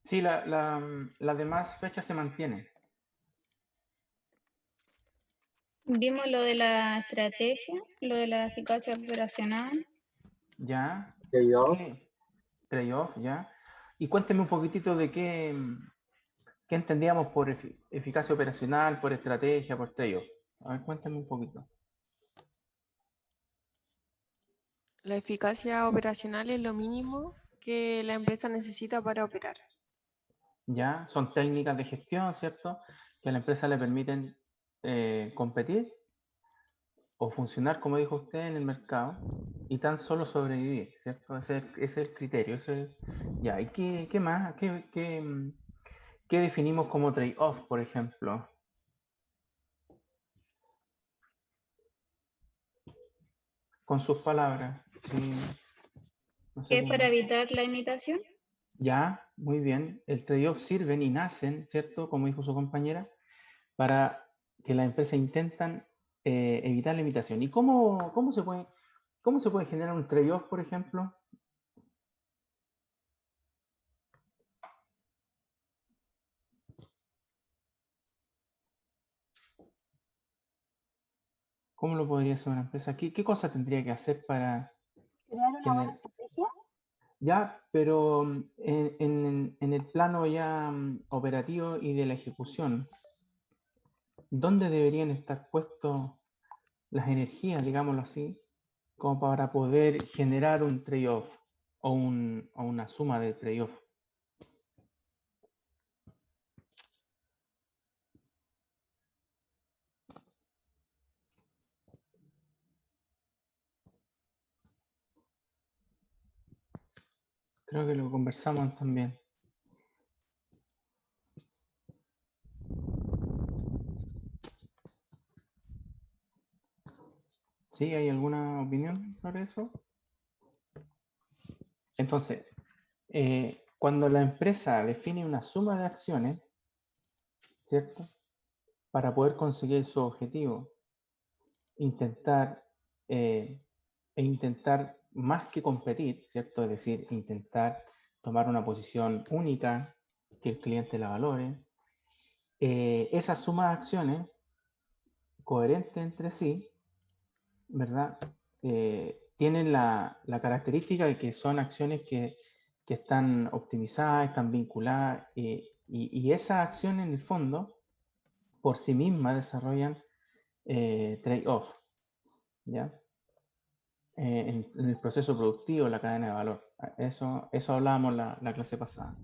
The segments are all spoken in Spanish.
Sí, las demás fechas se mantienen. Vimos lo de la estrategia, lo de la eficacia operacional. ¿Ya? Trade-off. ¿Qué? Trade-off, ¿ya? Y cuénteme un poquitito de qué entendíamos por eficacia operacional, por estrategia, por trade-off. A ver, cuéntame un poquito. La eficacia operacional es lo mínimo que la empresa necesita para operar. ¿Ya? Son técnicas de gestión, ¿cierto? Que a la empresa le permiten competir o funcionar, como dijo usted, en el mercado y tan solo sobrevivir, ¿cierto? Ese es el criterio. Ya, ¿y qué más? ¿Qué definimos como trade-off, por ejemplo? Con sus palabras. Sí, no sé ¿Qué es para cómo. evitar la imitación? Ya, muy bien. El trade-off sirven y nacen, ¿cierto? Como dijo su compañera, para que las empresas intentan evitar la imitación. ¿Y cómo se puede generar un trade-off, por ejemplo? ¿Cómo lo podría hacer una empresa? ¿Qué cosa tendría que hacer para Crear una buena generar? estrategia. Ya, pero en el plano ya operativo y de la ejecución, ¿dónde deberían estar puestos las energías, digámoslo así, como para poder generar un trade-off o una suma de trade-off? Creo que lo conversamos también. ¿Sí? ¿Hay alguna opinión sobre eso? Entonces, cuando la empresa define una suma de acciones, ¿cierto? Para poder conseguir su objetivo, intentar intentar más que competir, ¿cierto? Es decir, intentar tomar una posición única, que el cliente la valore. Esas sumas de acciones coherentes entre sí, ¿verdad? Tienen la característica de que son acciones que están optimizadas, están vinculadas, y esas acciones en el fondo, por sí mismas, desarrollan trade-off, ¿ya? En el proceso productivo, la cadena de valor. Eso hablábamos la clase pasada.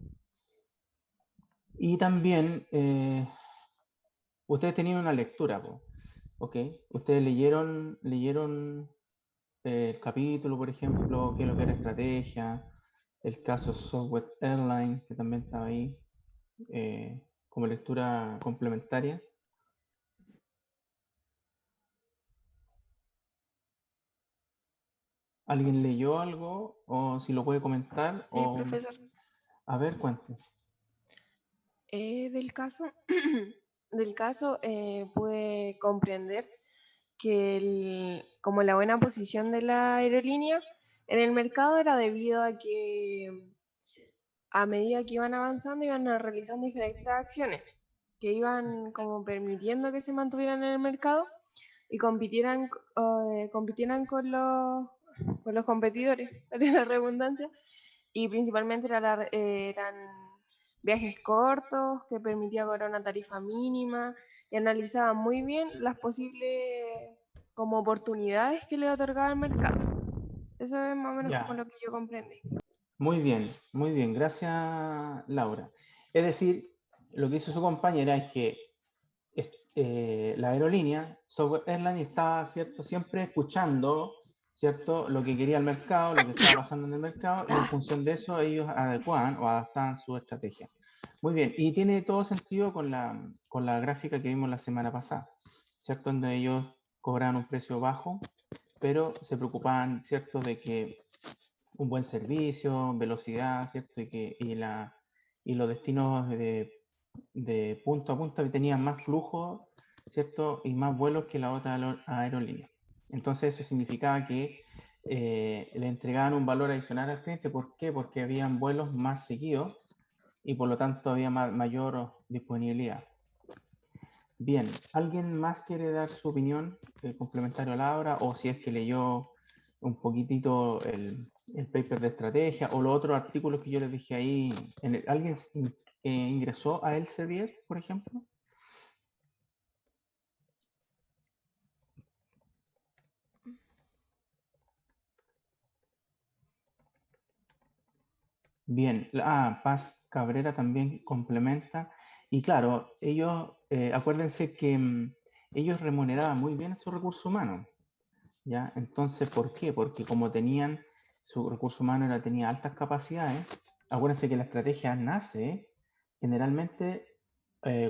Y también, ustedes tenían una lectura, ¿ok? Ustedes leyeron el capítulo, por ejemplo, qué es lo que era estrategia, el caso Southwest Airlines, que también estaba ahí, como lectura complementaria. ¿Alguien leyó algo? O si lo puede comentar. Sí, profesor. A ver, cuéntame. Del caso, pude comprender que como la buena posición de la aerolínea en el mercado era debido a que a medida que iban avanzando iban realizando diferentes acciones que iban como permitiendo que se mantuvieran en el mercado y compitieran con los competidores, vale la redundancia, y principalmente eran viajes cortos que permitía cobrar una tarifa mínima y analizaban muy bien las posibles como oportunidades que le otorgaba el mercado. Eso es más o menos como lo que yo comprendí. Muy bien, gracias Laura. Es decir, lo que hizo su compañera es que la aerolínea, Southwest Airlines, estaba, ¿cierto?, siempre escuchando, ¿cierto?, lo que quería el mercado, lo que estaba pasando en el mercado, y en función de eso ellos adecuaban o adaptaban su estrategia. Muy bien, y tiene todo sentido con la gráfica que vimos la semana pasada, ¿cierto?, donde ellos cobraban un precio bajo, pero se preocupaban, ¿cierto?, de que un buen servicio, velocidad, ¿cierto? Y los destinos de punto a punto tenían más flujo, ¿cierto? Y más vuelos que la otra aerolínea. Entonces eso significaba que le entregaban un valor adicional al cliente. ¿Por qué? Porque habían vuelos más seguidos y por lo tanto había mayor disponibilidad. Bien, ¿alguien más quiere dar su opinión complementario a Laura? O si es que leyó un poquitito el paper de estrategia o los otros artículos que yo les dije ahí. ¿Alguien ingresó a Elsevier, por ejemplo? Bien, Paz Cabrera también complementa. Y claro, ellos, acuérdense que ellos remuneraban muy bien su recurso humano. ¿Ya? Entonces, ¿por qué? Porque como tenían, su recurso humano tenía altas capacidades, acuérdense que la estrategia nace generalmente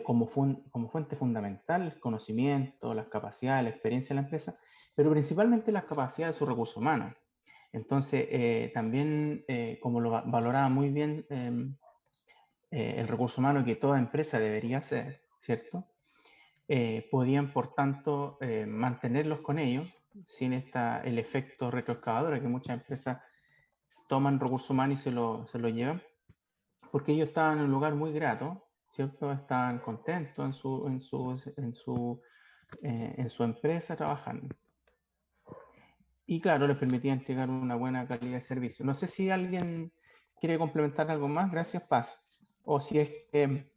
como fuente fundamental, el conocimiento, las capacidades, la experiencia de la empresa, pero principalmente las capacidades de su recurso humano. Entonces, también, como lo valoraba muy bien el recurso humano que toda empresa debería hacer, ¿cierto? Podían, por tanto, mantenerlos con ellos sin el efecto retroexcavadora que muchas empresas toman recursos humanos y se lo llevan, porque ellos estaban en un lugar muy grato, ¿cierto? Estaban contentos en su empresa trabajando. Y claro, les permitía entregar una buena calidad de servicio. No sé si alguien quiere complementar algo más. Gracias, Paz. O si es que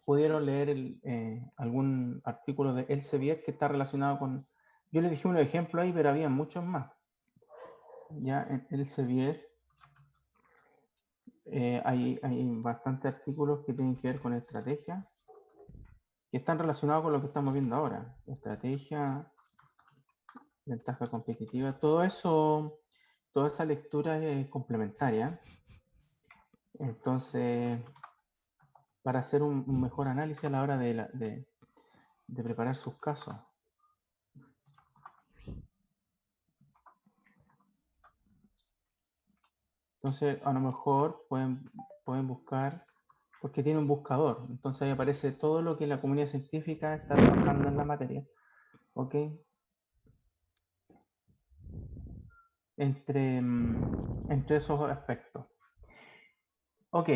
pudieron leer algún artículo de Elsevier que está relacionado con... Yo les dije un ejemplo ahí, pero había muchos más. Ya en Elsevier hay bastantes artículos que tienen que ver con estrategia, que están relacionados con lo que estamos viendo ahora. Estrategia, ventaja competitiva, todo eso, toda esa lectura es complementaria. Entonces, para hacer un mejor análisis a la hora de preparar sus casos. Entonces, a lo mejor pueden buscar, porque tiene un buscador. Entonces ahí aparece todo lo que la comunidad científica está trabajando en la materia. ¿Ok? Entre esos aspectos. Ok.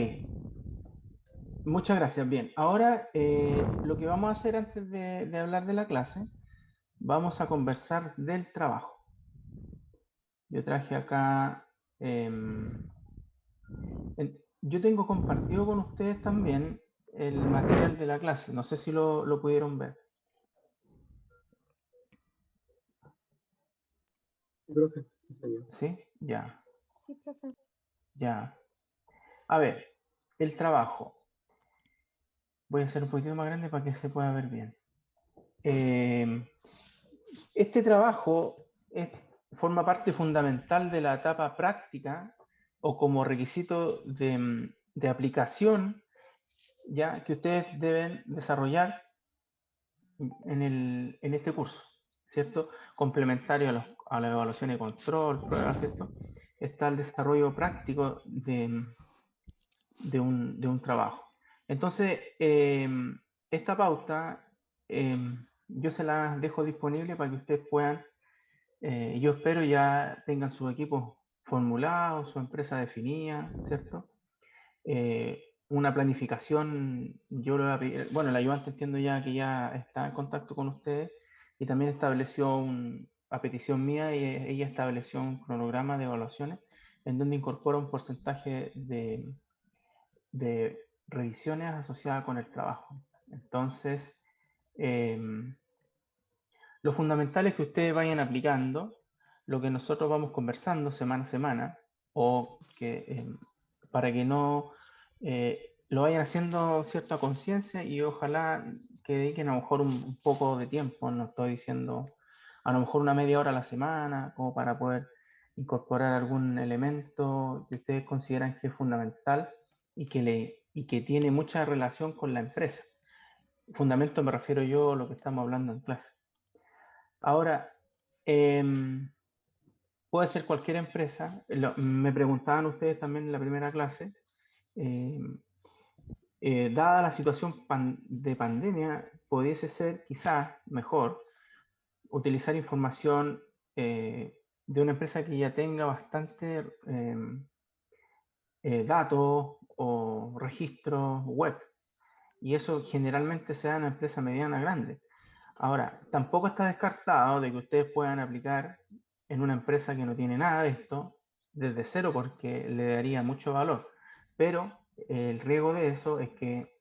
Muchas gracias. Bien. Ahora, lo que vamos a hacer antes de hablar de la clase, vamos a conversar del trabajo. Yo traje acá... yo tengo compartido con ustedes también el material de la clase. No sé si lo pudieron ver. ¿Sí? Ya. Sí, profe. Ya. A ver, el trabajo. Voy a hacer un poquito más grande para que se pueda ver bien. Este trabajo forma parte fundamental de la etapa práctica o como requisito de aplicación ya que ustedes deben desarrollar en este curso, ¿cierto? Complementario a la evaluación y control, pruebas, ¿cierto? Está el desarrollo práctico de un trabajo. Entonces, esta pauta yo se la dejo disponible para que ustedes puedan, yo espero ya tengan sus equipos formulados, su empresa definida, ¿cierto? Una planificación, yo le voy a pedir, bueno, el ayudante entiendo ya que ya está en contacto con ustedes y también estableció a petición mía, y ella estableció un cronograma de evaluaciones en donde incorpora un porcentaje de revisiones asociadas con el trabajo. Entonces, lo fundamental es que ustedes vayan aplicando lo que nosotros vamos conversando semana a semana, o que para que no lo vayan haciendo cierta conciencia y ojalá que dediquen a lo mejor un poco de tiempo, no estoy diciendo a lo mejor una media hora a la semana, como para poder incorporar algún elemento que ustedes consideran que es fundamental y que tiene mucha relación con la empresa. Fundamento me refiero yo a lo que estamos hablando en clase. Ahora, puede ser cualquier empresa. Me preguntaban ustedes también en la primera clase, dada la situación de pandemia, pudiese ser quizás mejor utilizar información de una empresa que ya tenga bastante datos o registros web. Y eso generalmente se da en una empresa mediana grande. Ahora, tampoco está descartado de que ustedes puedan aplicar en una empresa que no tiene nada de esto desde cero, porque le daría mucho valor. Pero el riesgo de eso es que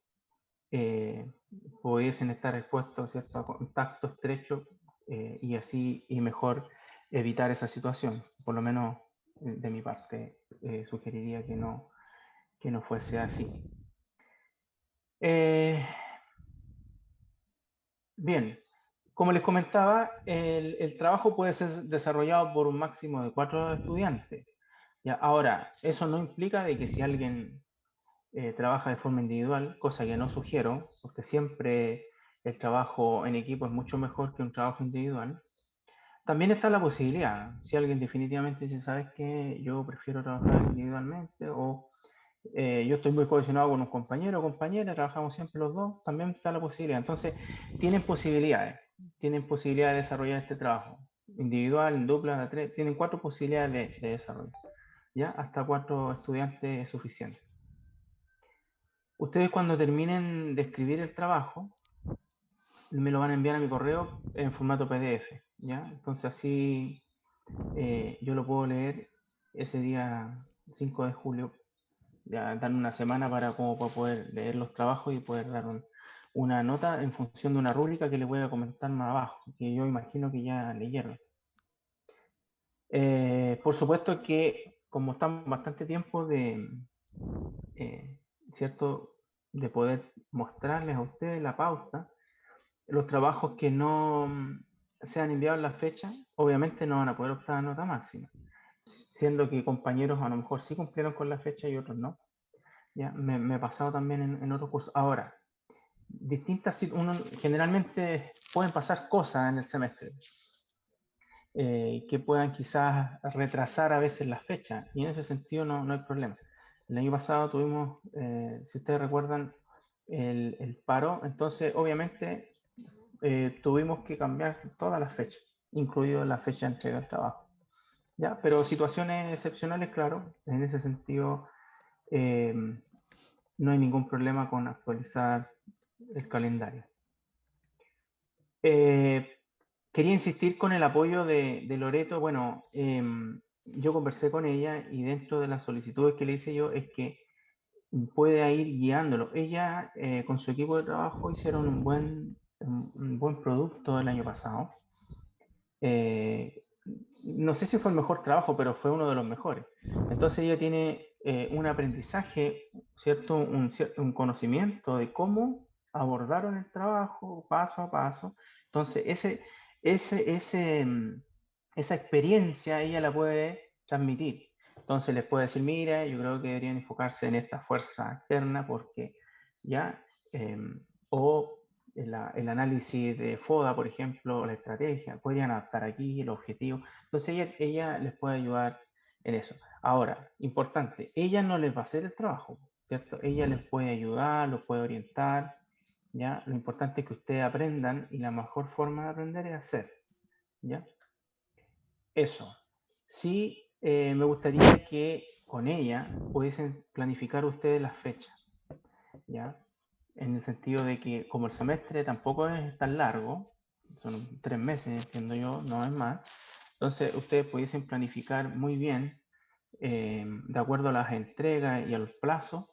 pudiesen estar expuestos, ¿cierto?, a contacto estrecho y así y mejor evitar esa situación. Por lo menos de mi parte sugeriría que no fuese así. Bien, como les comentaba, el trabajo puede ser desarrollado por un máximo de 4 estudiantes. ¿Ya? Ahora, eso no implica de que si alguien trabaja de forma individual, cosa que no sugiero, porque siempre el trabajo en equipo es mucho mejor que un trabajo individual. También está la posibilidad, si alguien definitivamente dice, ¿sabes qué? Yo prefiero trabajar individualmente o yo estoy muy cohesionado con un compañero o compañera, trabajamos siempre los dos, también está la posibilidad. Entonces, tienen posibilidad de desarrollar este trabajo. Individual, en dupla, en tres, tienen 4 posibilidades de desarrollo. ¿Ya? Hasta 4 estudiantes es suficiente. Ustedes cuando terminen de escribir el trabajo, me lo van a enviar a mi correo en formato PDF, ¿ya? Entonces así yo lo puedo leer ese día 5 de julio, ya dan una semana para poder leer los trabajos y poder dar una nota en función de una rúbrica que les voy a comentar más abajo, que yo imagino que ya leyeron. Por supuesto que como estamos bastante tiempo ¿cierto?, de poder mostrarles a ustedes la pauta, los trabajos que no sean enviados en la fecha, obviamente no van a poder optar a nota máxima, siendo que compañeros a lo mejor sí cumplieron con la fecha y otros no. Ya, me he pasado también en otros cursos. Ahora, generalmente pueden pasar cosas en el semestre que puedan quizás retrasar a veces las fechas, y en ese sentido no hay problema. El año pasado tuvimos, si ustedes recuerdan, el paro, entonces obviamente tuvimos que cambiar todas las fechas, incluido la fecha de entrega del trabajo. ¿Ya? Pero situaciones excepcionales, claro, en ese sentido no hay ningún problema con actualizar el calendario. Quería insistir con el apoyo de Loreto. Bueno, yo conversé con ella y dentro de las solicitudes que le hice yo es que puede ir guiándolo. Ella con su equipo de trabajo hicieron un buen producto el año pasado. No sé si fue el mejor trabajo, pero fue uno de los mejores. Entonces ella tiene un aprendizaje, ¿cierto? Un conocimiento de cómo abordaron el trabajo paso a paso. Entonces esa experiencia ella la puede transmitir. Entonces les puede decir, mira, yo creo que deberían enfocarse en esta fuerza externa porque ya, o el análisis de FODA, por ejemplo, la estrategia, podrían adaptar aquí el objetivo. Entonces ella les puede ayudar en eso. Ahora, importante, ella no les va a hacer el trabajo, ¿cierto? Ella les puede ayudar, los puede orientar, ¿ya? Lo importante es que ustedes aprendan y la mejor forma de aprender es hacer, ¿ya? Eso. Sí, me gustaría que con ella pudiesen planificar ustedes las fechas, ¿ya? En el sentido de que como el semestre tampoco es tan largo, son 3 meses, entiendo yo, no es más, entonces ustedes pudiesen planificar muy bien, de acuerdo a las entregas y a los plazos,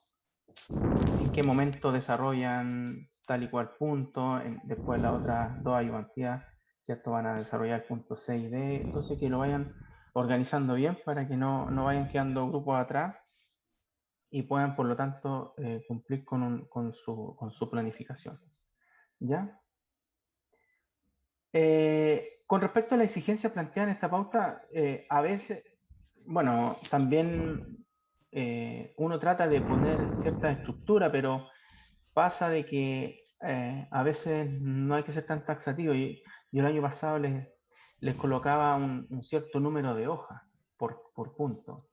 en qué momento desarrollan tal y cual punto, después las otras dos ayudantías, ¿cierto?, van a desarrollar el punto 6D, entonces que lo vayan organizando bien para que no vayan quedando grupos atrás y puedan, por lo tanto, cumplir con su planificación. ¿Ya? Con respecto a la exigencia planteada en esta pauta, a veces, bueno, también uno trata de poner cierta estructura, pero pasa de que a veces no hay que ser tan taxativo. Yo el año pasado les colocaba un cierto número de hojas por punto,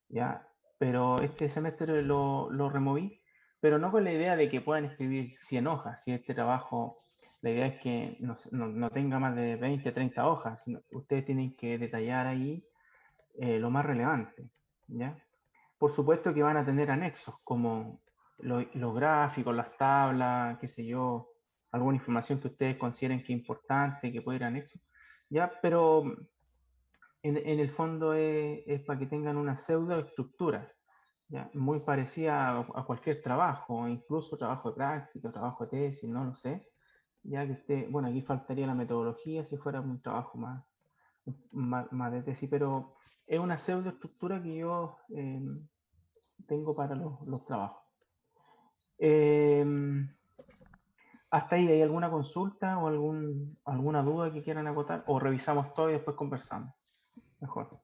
¿ya? Pero este semestre lo removí, pero no con la idea de que puedan escribir 100 hojas. Si este trabajo, la idea es que no tenga más de 20, 30 hojas, ustedes tienen que detallar ahí lo más relevante, ¿ya? por supuesto que van a tener anexos, como los gráficos, las tablas, qué sé yo, alguna información que ustedes consideren que es importante, que puede ir anexo, ¿ya? Pero en el fondo es para que tengan una pseudoestructura, ¿ya? Muy parecida a cualquier trabajo, incluso trabajo de práctica, trabajo de tesis, no lo sé, ya que usted, bueno, aquí faltaría la metodología si fuera un trabajo más de tesis, pero es una pseudoestructura que yo tengo para los trabajos. Hasta ahí, ¿hay alguna consulta o alguna duda que quieran acotar? ¿O revisamos todo y después conversamos? Mejor.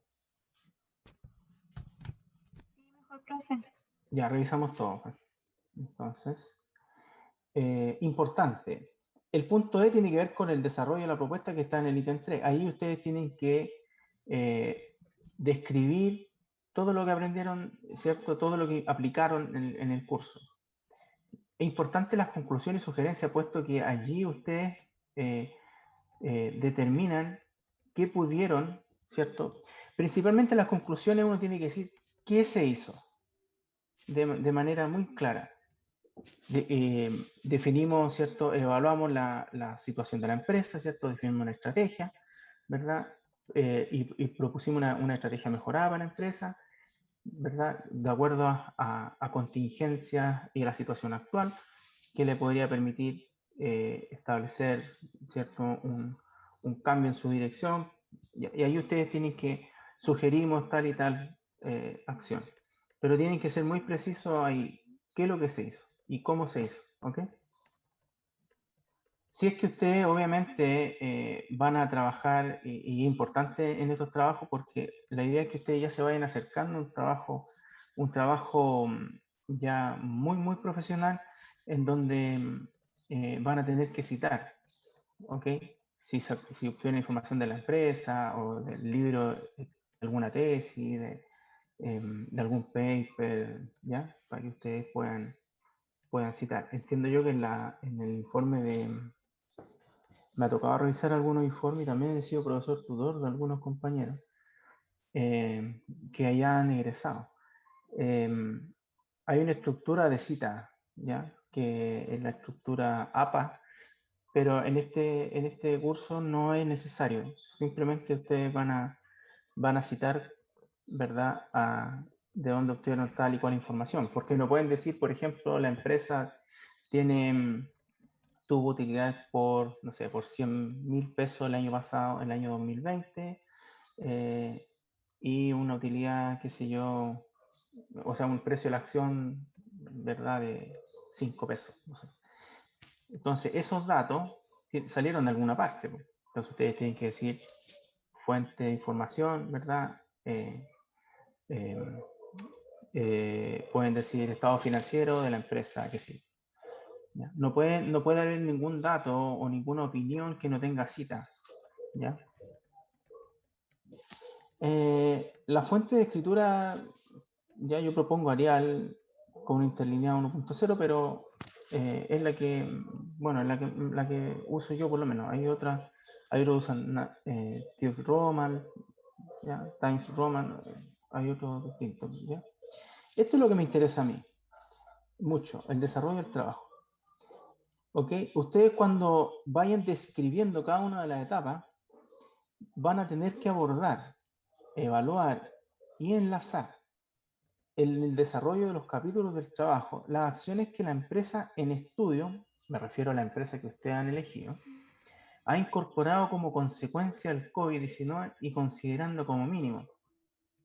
Mejor, profe. Ya, revisamos todo. Entonces, importante. El punto E tiene que ver con el desarrollo de la propuesta que está en el ítem 3. Ahí ustedes tienen que describir todo lo que aprendieron, ¿cierto? Todo lo que aplicaron en el curso. Es importante las conclusiones y sugerencias, puesto que allí ustedes determinan qué pudieron, ¿cierto? Principalmente las conclusiones uno tiene que decir qué se hizo de manera muy clara. Definimos, ¿cierto? Evaluamos la situación de la empresa, ¿cierto? Definimos una estrategia, ¿verdad? Y propusimos una estrategia mejorada para la empresa, ¿verdad? De acuerdo a contingencias y a la situación actual, que le podría permitir establecer, ¿cierto? Un cambio en su dirección. Y ahí ustedes tienen que sugerimos tal y tal acción. Pero tienen que ser muy precisos ahí qué es lo que se hizo y cómo se hizo, ¿ok? Si es que ustedes obviamente van a trabajar, y es importante en estos trabajos porque la idea es que ustedes ya se vayan acercando a un trabajo ya muy profesional en donde van a tener que citar, ¿ok? Si obtienen información de la empresa o del libro, de alguna tesis, de algún paper, ¿ya? Para que ustedes puedan citar. Entiendo yo que en el informe me ha tocado revisar algunos informes y también he sido profesor tutor de algunos compañeros que hayan egresado. Hay una estructura de cita, ¿ya? Que es la estructura APA, pero en este curso no es necesario. Simplemente ustedes van a citar, ¿verdad? De dónde obtuvieron tal y cual información. Porque no pueden decir, por ejemplo, la empresa tuvo utilidades por, no sé, por 100.000 pesos el año pasado, el año 2020, y una utilidad, qué sé yo, o sea, un precio de la acción, ¿verdad? De 5 pesos. No sé. Entonces, esos datos salieron de alguna parte. Entonces, ustedes tienen que decir fuente de información, ¿verdad? Pueden decir estado financiero de la empresa, qué sé yo. ¿Ya? No puede haber ningún dato o ninguna opinión que no tenga cita. ¿Ya? La fuente de escritura, ya yo propongo Arial con una interlineada 1.0, pero es la que, bueno, la que uso yo por lo menos. Hay otros usan Times Roman, ¿ya? Times Roman, hay otros distintos. ¿Ya? Esto es lo que me interesa a mí, mucho, el desarrollo del trabajo. ¿Ok? Ustedes cuando vayan describiendo cada una de las etapas, van a tener que abordar, evaluar y enlazar en el desarrollo de los capítulos del trabajo las acciones que la empresa en estudio, me refiero a la empresa que ustedes han elegido, ha incorporado como consecuencia del COVID-19 y considerando como mínimo.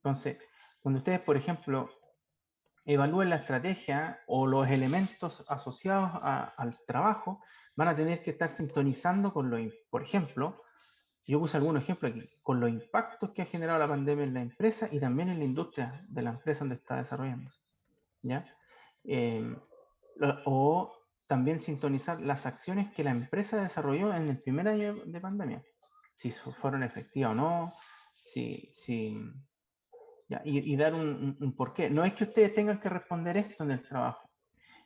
Entonces, cuando ustedes, por ejemplo, evalúen la estrategia o los elementos asociados al trabajo, van a tener que estar sintonizando con por ejemplo, yo puse algunos ejemplos aquí, con los impactos que ha generado la pandemia en la empresa y también en la industria de la empresa donde está desarrollándose. ¿Ya? O también sintonizar las acciones que la empresa desarrolló en el primer año de pandemia, si fueron efectivas o no, ¿ya? Y dar un porqué. No es que ustedes tengan que responder esto en el trabajo,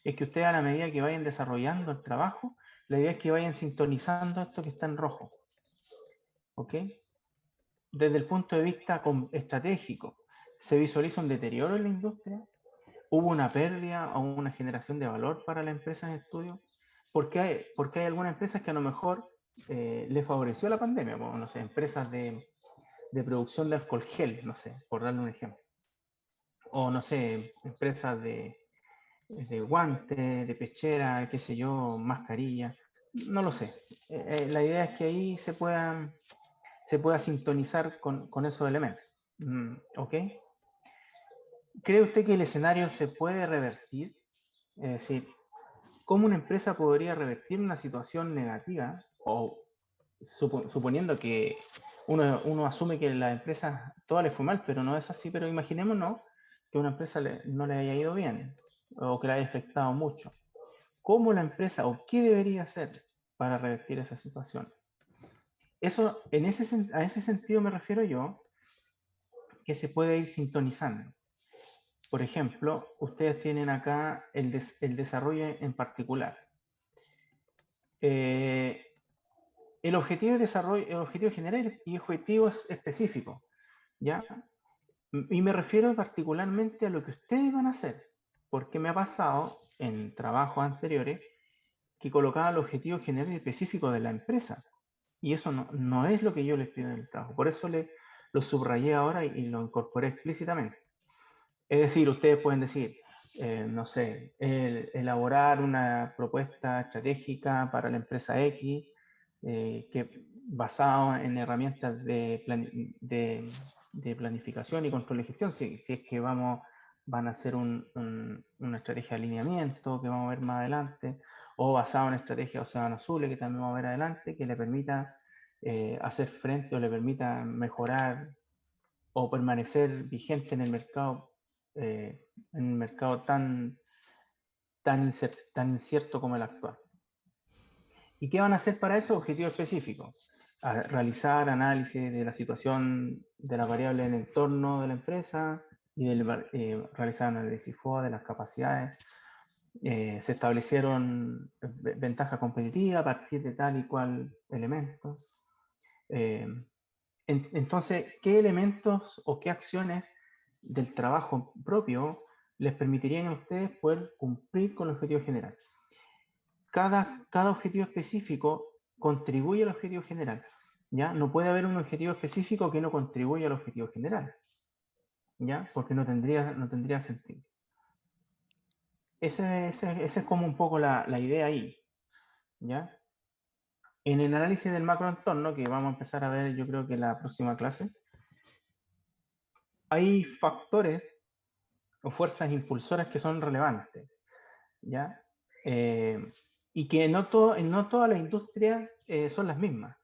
es que ustedes a la medida que vayan desarrollando el trabajo, la idea es que vayan sintonizando esto que está en rojo. ¿Ok? Desde el punto de vista estratégico, ¿Se visualiza un deterioro en la industria? ¿Hubo una pérdida o una generación de valor para la empresa en estudio? Porque hay algunas empresas que a lo mejor le favoreció la pandemia, como, no sé, empresas de producción de alcohol gel, no sé, por darle un ejemplo. O, no sé, empresas de guantes, de pechera, qué sé yo, mascarilla, no lo sé. La idea es que ahí se pueda sintonizar con esos elementos. ¿Ok? ¿Cree usted que el escenario se puede revertir? Es decir, ¿cómo una empresa podría revertir una situación negativa? O suponiendo que uno asume que la empresa toda le fue mal, pero no es así, pero imaginémonos que a una empresa no le haya ido bien o que le haya afectado mucho. ¿Cómo la empresa o qué debería hacer para revertir esa situación? Eso, a ese sentido me refiero yo, que se puede ir sintonizando. Por ejemplo, ustedes tienen acá el desarrollo en particular. El objetivo de desarrollo, el objetivo general y objetivos específicos, ¿ya? Y me refiero particularmente a lo que ustedes van a hacer, porque me ha pasado en trabajos anteriores que colocaba el objetivo general y específico de la empresa, y eso no es lo que yo les pido en el trabajo. Por eso lo subrayé ahora y lo incorporé explícitamente. Es decir, ustedes pueden decir, no sé, elaborar una propuesta estratégica para la empresa X, que basado en herramientas de planificación y control de gestión, si es que van a hacer una estrategia de alineamiento que vamos a ver más adelante, o basado en estrategia de Océano Azul, que también vamos a ver adelante, que le permita hacer frente o le permita mejorar o permanecer vigente en el mercado tan incierto como el actual. ¿Y qué van a hacer para eso? Objetivos específicos. Realizar análisis de la situación de las variables en el entorno de la empresa y realizar análisis FOA de las capacidades. Se establecieron ventajas competitivas a partir de tal y cual elemento. Entonces, ¿qué elementos o qué acciones del trabajo propio les permitirían a ustedes poder cumplir con el objetivo general? Cada objetivo específico contribuye al objetivo general, ¿ya? No puede haber un objetivo específico que no contribuya al objetivo general, ¿ya? Porque no tendría sentido. Esa es como un poco la idea ahí, ¿ya? En el análisis del macroentorno, que vamos a empezar a ver yo creo que la próxima clase, hay factores o fuerzas impulsoras que son relevantes, ¿ya? Y que no toda la industria son las mismas,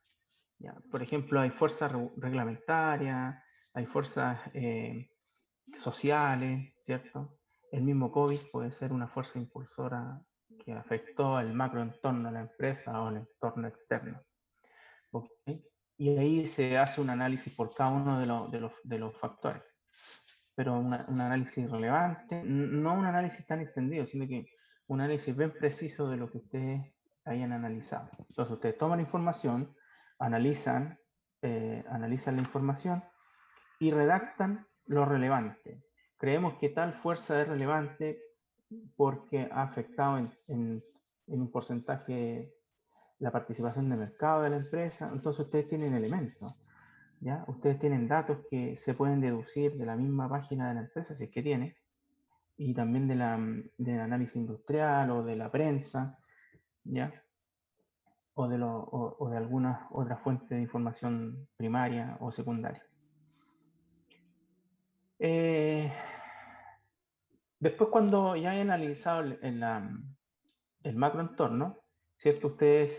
¿ya? Por ejemplo, hay fuerzas reglamentarias, hay fuerzas sociales, ¿cierto? El mismo COVID puede ser una fuerza impulsora que afectó al macroentorno de la empresa o el entorno externo, ¿okay? Y ahí se hace un análisis por cada uno de los factores, pero un análisis relevante, no un análisis tan extendido, sino que un análisis bien preciso de lo que ustedes hayan analizado. Entonces ustedes toman información, analizan la información y redactan lo relevante. Creemos que tal fuerza es relevante porque ha afectado en un porcentaje la participación de mercado de la empresa. Entonces ustedes tienen elementos, ¿ya? Ustedes tienen datos que se pueden deducir de la misma página de la empresa, si es que tiene, y también del análisis industrial o de la prensa, ¿ya? O de alguna otra fuente de información primaria o secundaria. Después, cuando ya hayan analizado el macroentorno, ¿cierto? Ustedes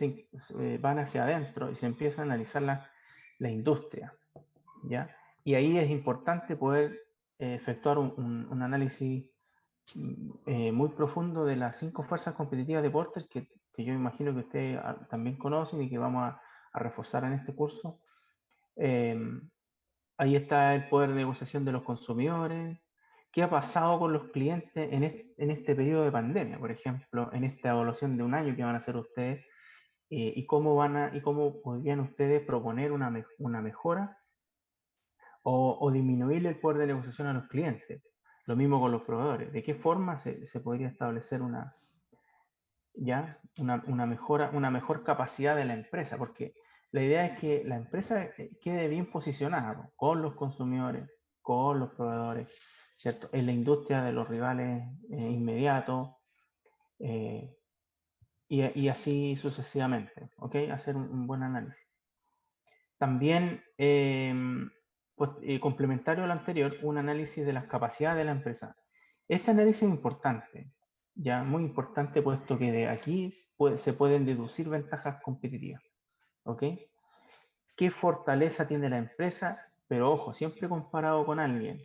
van hacia adentro y se empieza a analizar la industria, ¿ya? Y ahí es importante poder efectuar un análisis muy profundo de las 5 fuerzas competitivas de Porter, que yo imagino que ustedes también conocen y que vamos a reforzar en este curso. Ahí está el poder de negociación de los consumidores. ¿Qué ha pasado con los clientes en este periodo de pandemia, por ejemplo, en esta evaluación de un año que van a hacer ustedes? Y cómo podrían ustedes proponer una mejora o disminuirle el poder de negociación a los clientes. Lo mismo con los proveedores. ¿De qué forma se podría establecer una mejor capacidad de la empresa? Porque la idea es que la empresa quede bien posicionada, ¿no?, con los consumidores, con los proveedores, ¿cierto?, en la industria de los rivales inmediatos, y así sucesivamente, ¿ok? Hacer un buen análisis. También, pues, complementario a lo anterior, un análisis de las capacidades de la empresa. Este análisis es importante, ya muy importante, puesto que de aquí se pueden deducir ventajas competitivas, ¿ok? ¿Qué fortaleza tiene la empresa? Pero ojo, siempre comparado con alguien.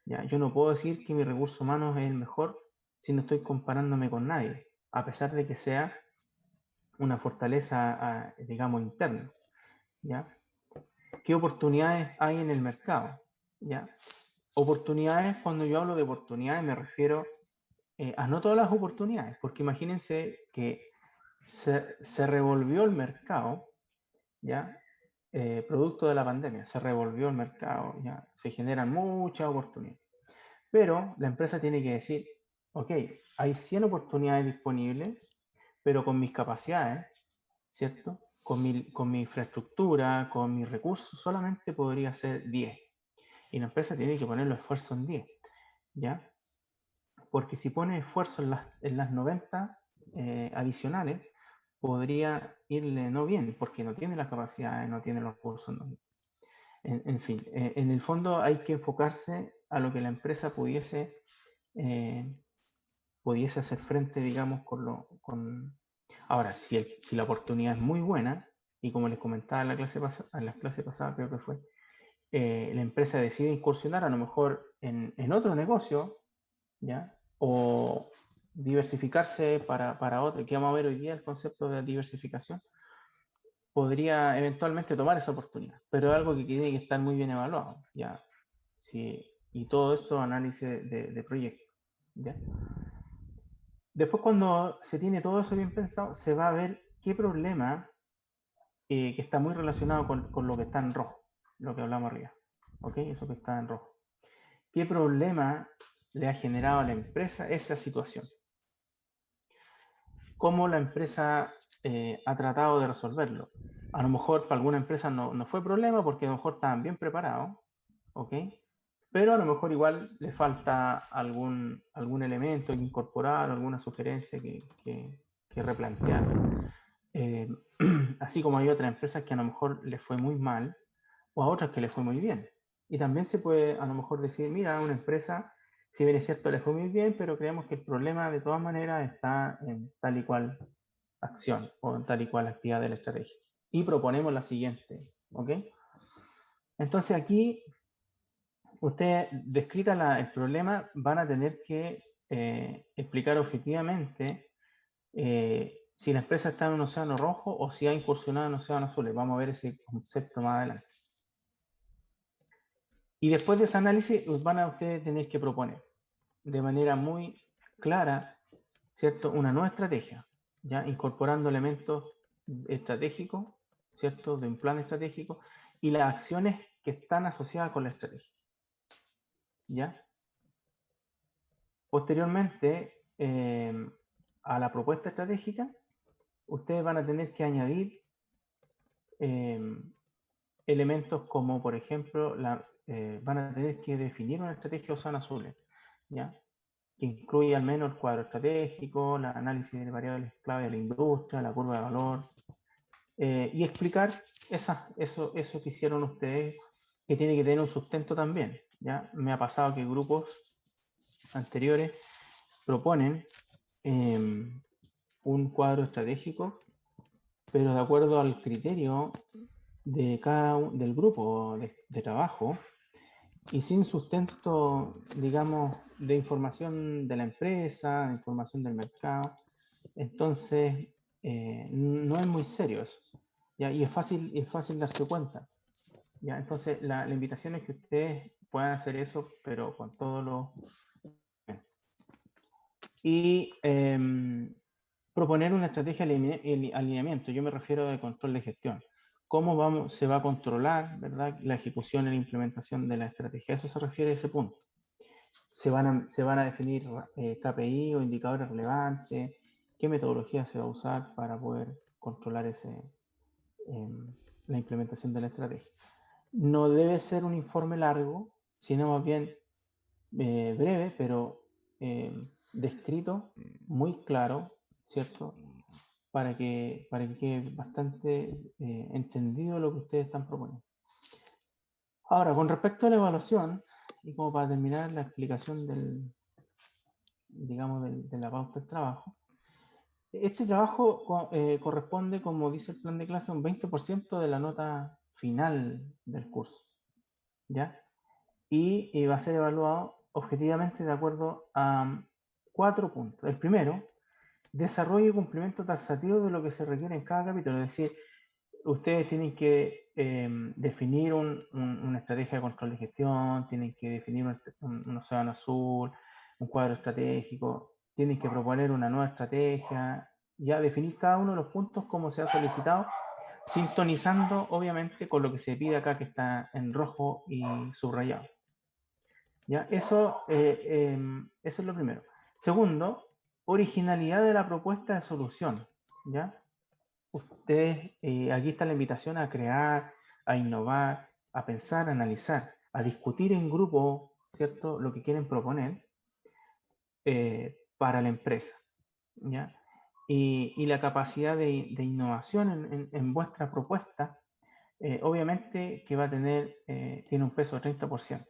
¿Ya? Yo no puedo decir que mi recurso humano es el mejor si no estoy comparándome con nadie, a pesar de que sea una fortaleza, digamos, interna, ¿ya? ¿Qué oportunidades hay en el mercado? ¿Ya? Oportunidades, cuando yo hablo de oportunidades me refiero a no todas las oportunidades, porque imagínense que se revolvió el mercado, ¿ya? Producto de la pandemia, se revolvió el mercado, ¿ya? Se generan muchas oportunidades. Pero la empresa tiene que decir, ok, hay 100 oportunidades disponibles, pero con mis capacidades, ¿cierto? Con mi infraestructura, con mis recursos, solamente podría ser 10. Y la empresa tiene que poner los esfuerzos en 10, ¿ya? Porque si pone esfuerzo en las 90 adicionales, podría irle no bien, porque no tiene las capacidades, no tiene los recursos. No. En fin, en el fondo hay que enfocarse a lo que la empresa pudiese hacer frente, digamos, Ahora, si la oportunidad es muy buena, y como les comentaba en la clase pasada, creo que fue, la empresa decide incursionar a lo mejor en otro negocio, ¿ya? O diversificarse para otro, que vamos a ver hoy día el concepto de diversificación, podría eventualmente tomar esa oportunidad, pero es algo que tiene que estar muy bien evaluado, ¿ya? Sí, y todo esto análisis de proyecto, ¿ya? Después, cuando se tiene todo eso bien pensado, se va a ver qué problema, que está muy relacionado con lo que está en rojo, lo que hablamos arriba, ¿ok? Eso que está en rojo. ¿Qué problema le ha generado a la empresa esa situación? ¿Cómo la empresa ha tratado de resolverlo? A lo mejor para alguna empresa no fue problema porque a lo mejor estaban bien preparados, ¿ok? Pero a lo mejor igual le falta algún elemento que incorporar, alguna sugerencia que replantear. Así como hay otras empresas que a lo mejor les fue muy mal, o a otras que les fue muy bien. Y también se puede a lo mejor decir, mira, una empresa, si bien es cierto, les fue muy bien, pero creemos que el problema de todas maneras está en tal y cual acción o en tal y cual actividad de la estrategia. Y proponemos la siguiente, ¿ok? Entonces aquí, ustedes, descrita el problema, van a tener que explicar objetivamente si la empresa está en un océano rojo o si ha incursionado en un océano azul. Vamos a ver ese concepto más adelante. Y después de ese análisis, van a ustedes tener que proponer de manera muy clara, ¿cierto?, una nueva estrategia, ya incorporando elementos estratégicos, ¿cierto?, de un plan estratégico y las acciones que están asociadas con la estrategia, ¿ya? Posteriormente, a la propuesta estratégica, ustedes van a tener que añadir elementos como, por ejemplo, van a tener que definir una estrategia de océano azules, ¿ya? Que incluye al menos el cuadro estratégico, el análisis de variables clave de la industria, la curva de valor, y explicar eso que hicieron ustedes, que tiene que tener un sustento también, ¿ya? Me ha pasado que grupos anteriores proponen un cuadro estratégico, pero de acuerdo al criterio de del grupo de trabajo y sin sustento, digamos, de información de la empresa, de información del mercado. Entonces, no es muy serio eso, ¿ya? Y es fácil darse cuenta, ¿ya? Entonces, la invitación es que ustedes puedan hacer eso, pero con todo lo... Y proponer una estrategia de alineamiento, yo me refiero de control de gestión. cómo se va a controlar, ¿verdad?, la ejecución y la implementación de la estrategia. A eso se refiere ese punto. Se van a definir KPI o indicadores relevantes, qué metodología se va a usar para poder controlar la implementación de la estrategia. No debe ser un informe largo, sino más bien breve, pero descrito, muy claro, ¿cierto? Para que quede bastante entendido lo que ustedes están proponiendo. Ahora, con respecto a la evaluación, y como para terminar la explicación de la pauta del trabajo, este trabajo corresponde, como dice el plan de clase, a un 20% de la nota final del curso, ¿ya? Y va a ser evaluado objetivamente de acuerdo a 4 puntos. El primero, desarrollo y cumplimiento taxativo de lo que se requiere en cada capítulo, es decir, ustedes tienen que definir una estrategia de control de gestión, tienen que definir un océano azul, un cuadro estratégico, tienen que proponer una nueva estrategia, ya definir cada uno de los puntos como se ha solicitado, sintonizando obviamente con lo que se pide acá que está en rojo y subrayado. ¿Ya? Eso es lo primero. Segundo, originalidad de la propuesta de solución, ¿ya? Ustedes, aquí está la invitación a crear, a innovar, a pensar, a analizar, a discutir en grupo, ¿cierto?, lo que quieren proponer para la empresa, ¿ya? Y la capacidad de innovación en vuestra propuesta, obviamente que va a tener, tiene un peso de 30%.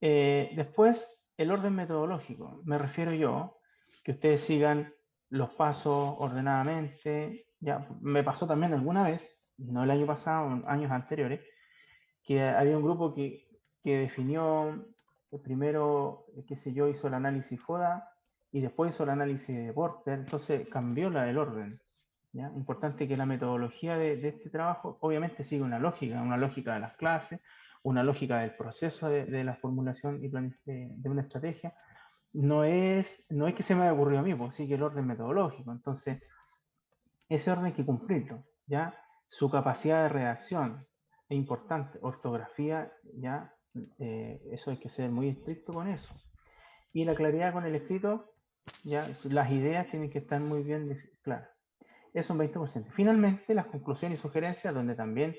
Después, el orden metodológico. Me refiero yo que ustedes sigan los pasos ordenadamente. Ya me pasó también alguna vez, no el año pasado, en años anteriores, que había un grupo que definió primero, qué sé yo, hizo el análisis FODA y después hizo el análisis de Porter, entonces cambió el orden. ¿Ya? Importante que la metodología de este trabajo obviamente sigue una lógica de las clases, una lógica del proceso de la formulación y de una estrategia. No es que se me haya ocurrido a mí, pues sigue el orden metodológico. Entonces, ese orden hay que cumplirlo, ¿ya? Su capacidad de redacción es importante, ortografía, ¿ya? Eso hay que ser muy estricto con eso. Y la claridad con el escrito, ¿ya? Las ideas tienen que estar muy bien claras. Es un 20%. Finalmente, las conclusiones y sugerencias, donde también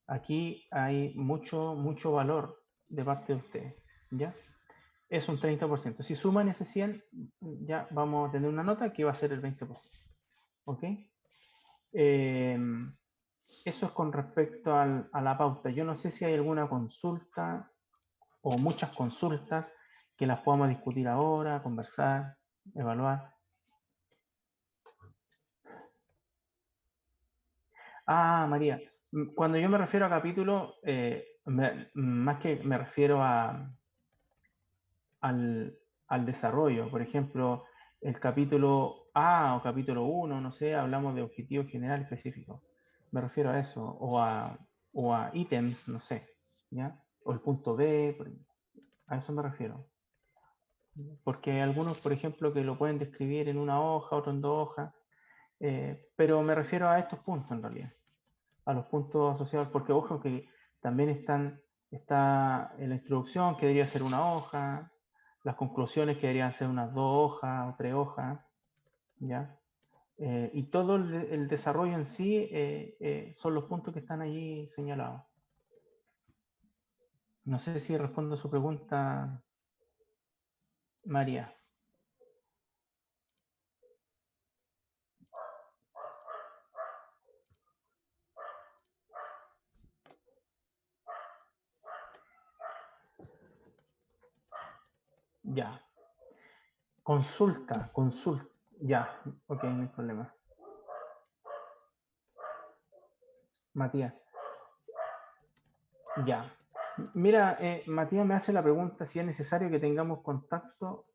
aquí hay mucho valor de parte de ustedes, ¿ya? Es un 30%. Si suman ese 100, ya vamos a tener una nota que va a ser el 20%. ¿Ok? Eso es con respecto a la pauta. Yo no sé si hay alguna consulta o muchas consultas que las podamos discutir ahora, conversar, evaluar. Ah, María, cuando yo me refiero a capítulo, más que me refiero al desarrollo. Por ejemplo, el capítulo A o capítulo 1, no sé, hablamos de objetivos general específicos. Me refiero a eso, o a ítems, no sé, ¿ya? O el punto B, a eso me refiero. Porque hay algunos, por ejemplo, que lo pueden describir en una hoja, otro en 2 hojas, pero me refiero a estos puntos en realidad, a los puntos asociados, porque ojo que también está en la introducción, que debería ser una hoja, las conclusiones que deberían ser unas 2 hojas o 3 hojas, ¿ya? Y todo el desarrollo en sí son los puntos que están allí señalados. No sé si respondo a su pregunta, María. Ya. Consulta. Ya, ok, no hay problema. Matías. Ya. Mira, Matías me hace la pregunta si es necesario que tengamos contacto,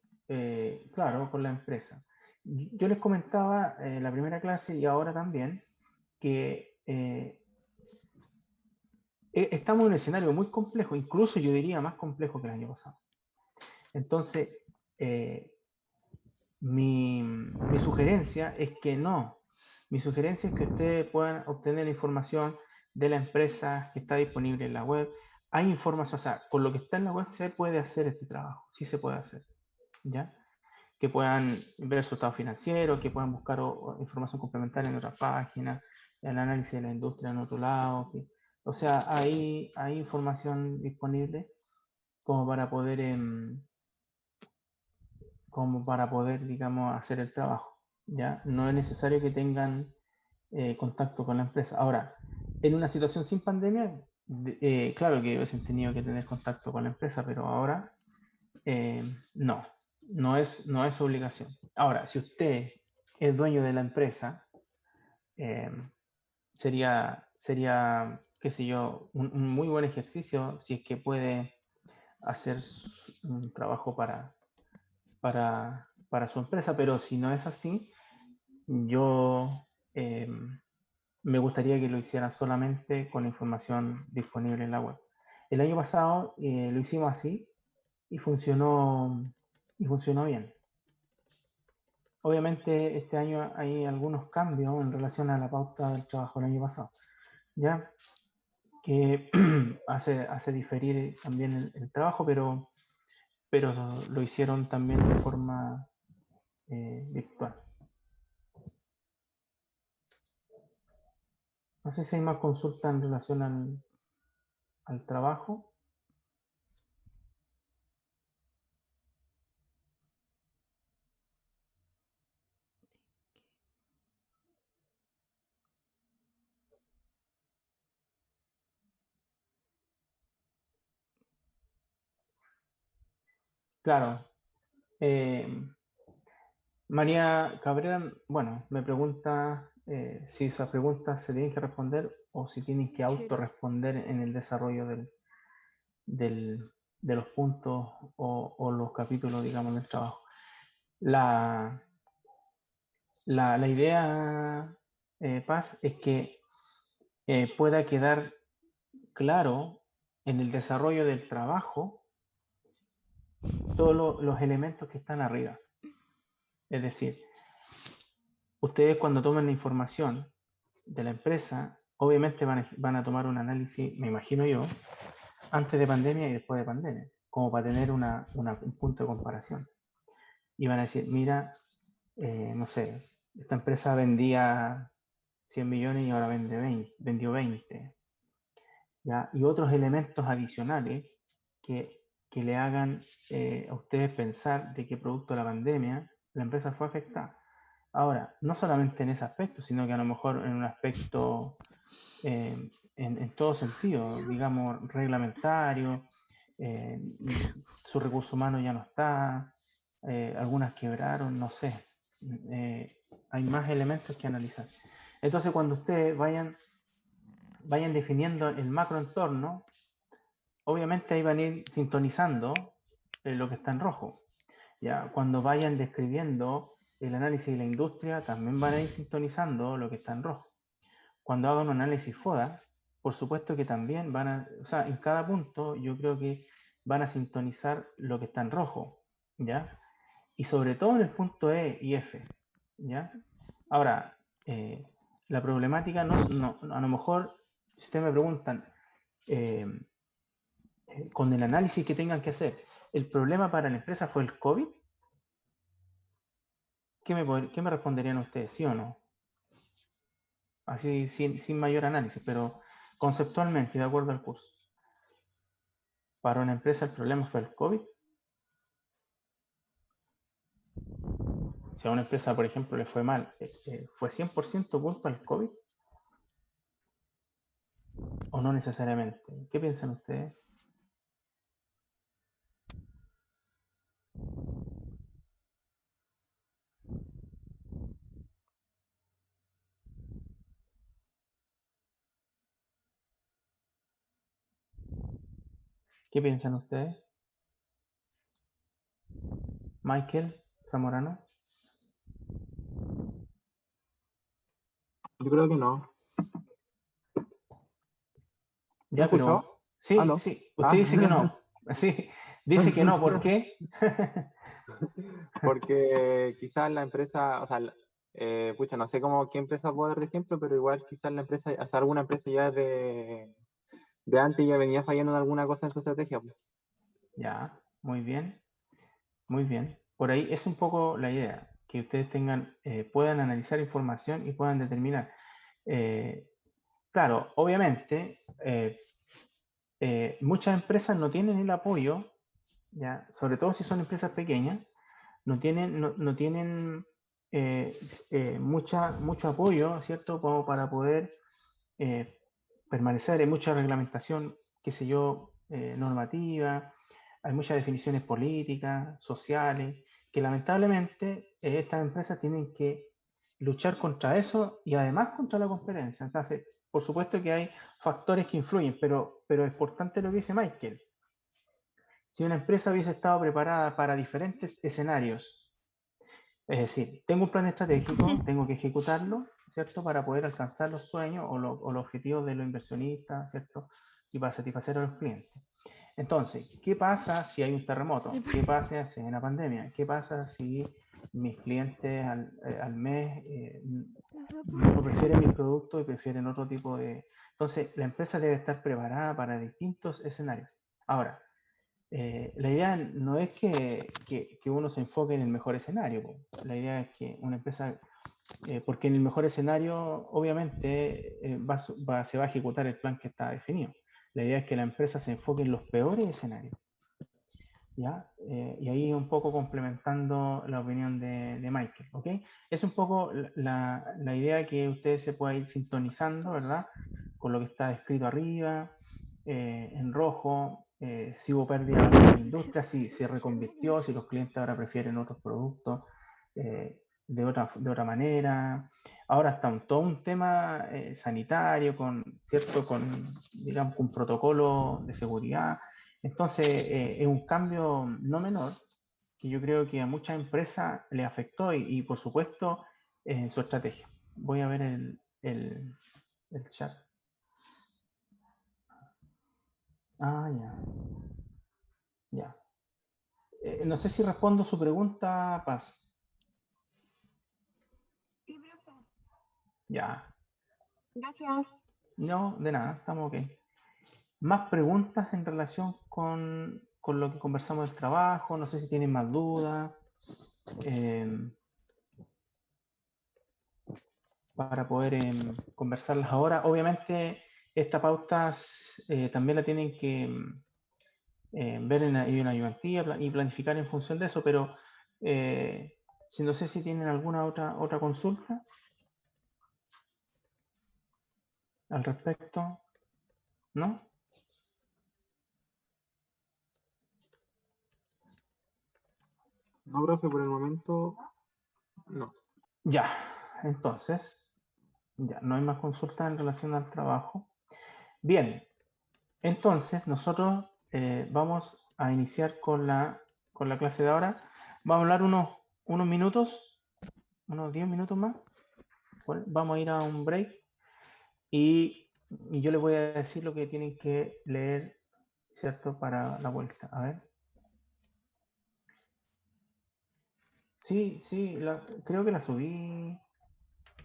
claro, con la empresa. Yo les comentaba en la primera clase y ahora también que estamos en un escenario muy complejo, incluso yo diría más complejo que el año pasado. Entonces, mi sugerencia es que no Mi sugerencia es que ustedes puedan obtener la información de la empresa que está disponible en la web. Hay información, o sea, con lo que está en la web se puede hacer este trabajo, sí se puede hacer, ¿ya? Que puedan ver su estado financiero, que puedan buscar información complementaria en otras páginas, el análisis de la industria en otro lado. O sea, hay información disponible como para poder, digamos, hacer el trabajo, ¿ya? No es necesario que tengan contacto con la empresa. Ahora, en una situación sin pandemia, claro que hubiesen tenido que tener contacto con la empresa, pero ahora no es obligación. Ahora, si usted es dueño de la empresa, sería, qué sé yo, un muy buen ejercicio si es que puede hacer un trabajo para su empresa, pero si no es así, yo me gustaría que lo hicieran solamente con la información disponible en la web. El año pasado lo hicimos así y funcionó bien. Obviamente este año hay algunos cambios en relación a la pauta del trabajo del año pasado, ¿ya? Que hace diferir también el trabajo, pero lo hicieron también de forma virtual. No sé si hay más consultas en relación al trabajo. Claro. María Cabrera, bueno, me pregunta si esas preguntas se tienen que responder o si tienen que autorresponder en el desarrollo de los puntos o los capítulos, digamos, del trabajo. La idea, Paz, es que pueda quedar claro en el desarrollo del trabajo todos los elementos que están arriba. Es decir, ustedes cuando tomen la información de la empresa, obviamente van a tomar un análisis, me imagino yo, antes de pandemia y después de pandemia, como para tener un punto de comparación. Y van a decir, mira, no sé, esta empresa vendía 100 millones y ahora vendió 20. ¿Ya? Y otros elementos adicionales que le hagan a ustedes pensar de que producto de la pandemia la empresa fue afectada. Ahora, no solamente en ese aspecto, sino que a lo mejor en un aspecto en todo sentido, digamos, reglamentario, su recurso humano ya no está, algunas quebraron, no sé. Hay más elementos que analizar. Entonces, cuando ustedes vayan definiendo el macroentorno, obviamente ahí van a ir sintonizando lo que está en rojo. Ya, cuando vayan describiendo el análisis de la industria, también van a ir sintonizando lo que está en rojo. Cuando hagan un análisis FODA, por supuesto que también van a, o sea, en cada punto yo creo que van a sintonizar lo que está en rojo, ¿ya? Y sobre todo en el punto E y F, ¿ya? Ahora, la problemática no, a lo mejor, si ustedes me preguntan, con el análisis que tengan que hacer, ¿el problema para la empresa fue el COVID? ¿Qué me responderían ustedes, sí o no? Así, sin mayor análisis, pero conceptualmente, de acuerdo al curso. ¿Para una empresa el problema fue el COVID? Si a una empresa, por ejemplo, le fue mal, ¿fue 100% culpa del COVID? ¿O no necesariamente? ¿Qué piensan ustedes? ¿Qué piensan ustedes? Michael Zamorano. Yo creo que no. Ya, pero sí, ¿Ah, no? sí. Usted dice que no. Sí, dice que no. ¿Por qué? Porque quizás la empresa, o sea, pucha, no sé cómo qué empresa puedo dar de ejemplo, pero igual quizás la empresa, o sea, alguna empresa ya de antes ya venía fallando en alguna cosa en su estrategia, pues. Ya, muy bien, muy bien. Por ahí es un poco la idea, que ustedes tengan, puedan analizar información y puedan determinar. Claro, obviamente, muchas empresas no tienen el apoyo, ya, sobre todo si son empresas pequeñas, no tienen mucho apoyo, ¿cierto? Como para poder permanecer. Hay mucha reglamentación, qué sé yo, normativa, hay muchas definiciones políticas, sociales, que lamentablemente estas empresas tienen que luchar contra eso y además contra la competencia. Entonces, por supuesto que hay factores que influyen, pero es importante lo que dice Michael. Si una empresa hubiese estado preparada para diferentes escenarios, es decir, tengo un plan estratégico, tengo que ejecutarlo, ¿cierto? Para poder alcanzar los sueños o los objetivos de los inversionistas, ¿cierto? Y para satisfacer a los clientes. Entonces, ¿qué pasa si hay un terremoto? ¿Qué pasa si hay una pandemia? ¿Qué pasa si mis clientes al mes no prefieren mis productos y prefieren otro tipo de... Entonces, la empresa debe estar preparada para distintos escenarios. Ahora, la idea no es que uno se enfoque en el mejor escenario. La idea es que una empresa, porque en el mejor escenario, obviamente, se va a ejecutar el plan que está definido. La idea es que la empresa se enfoque en los peores escenarios. ¿Ya? Y ahí un poco complementando la opinión de Michael. ¿Ok? Es un poco la idea que ustedes se puedan ir sintonizando, ¿verdad? Con lo que está escrito arriba, en rojo, si hubo pérdida en la industria, si se reconvirtió, si los clientes ahora prefieren otros productos de otra manera. Ahora está todo un tema sanitario, ¿cierto? Digamos, un protocolo de seguridad. Entonces, es un cambio no menor que yo creo que a muchas empresas le afectó y por supuesto, su estrategia. Voy a ver el chat. Ah, ya. Ya. No sé si respondo su pregunta, Paz. Sí, profe. Ya. Gracias. No, de nada, estamos ok. ¿Más preguntas en relación con lo que conversamos del trabajo? No sé si tienen más dudas. Para poder conversarlas ahora. Obviamente, esta pauta también la tienen que ver en una ayudantía y planificar en función de eso, pero no sé si tienen alguna otra consulta al respecto, ¿no? No, profe, por el momento, no. Ya, entonces, ya, no hay más consultas en relación al trabajo. Bien, entonces nosotros vamos a iniciar con la clase de ahora. Vamos a hablar unos minutos, unos 10 minutos más. Bueno, vamos a ir a un break y yo les voy a decir lo que tienen que leer, ¿cierto? Para la vuelta. A ver. Sí, creo que la subí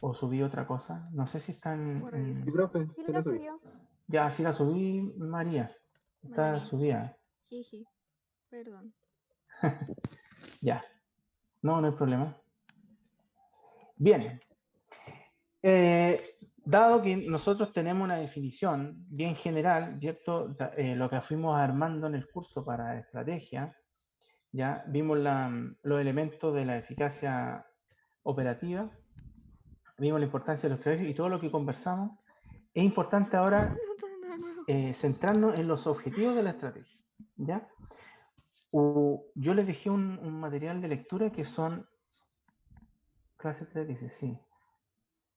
o subí otra cosa. No sé si están... Sí, profe, ¿Quién se la lo subí. subió? Ya, sí la subí, María. Está Mala mía. subida. Jiji, perdón. Ya. No hay problema. Bien. Dado que nosotros tenemos una definición bien general, ¿cierto? Lo que fuimos armando en el curso para estrategia, ya vimos los elementos de la eficacia operativa, vimos la importancia de los estrategias y todo lo que conversamos. Es importante ahora centrarnos en los objetivos de la estrategia, ¿ya? Yo les dejé un material de lectura que son, clase 3 dice, sí,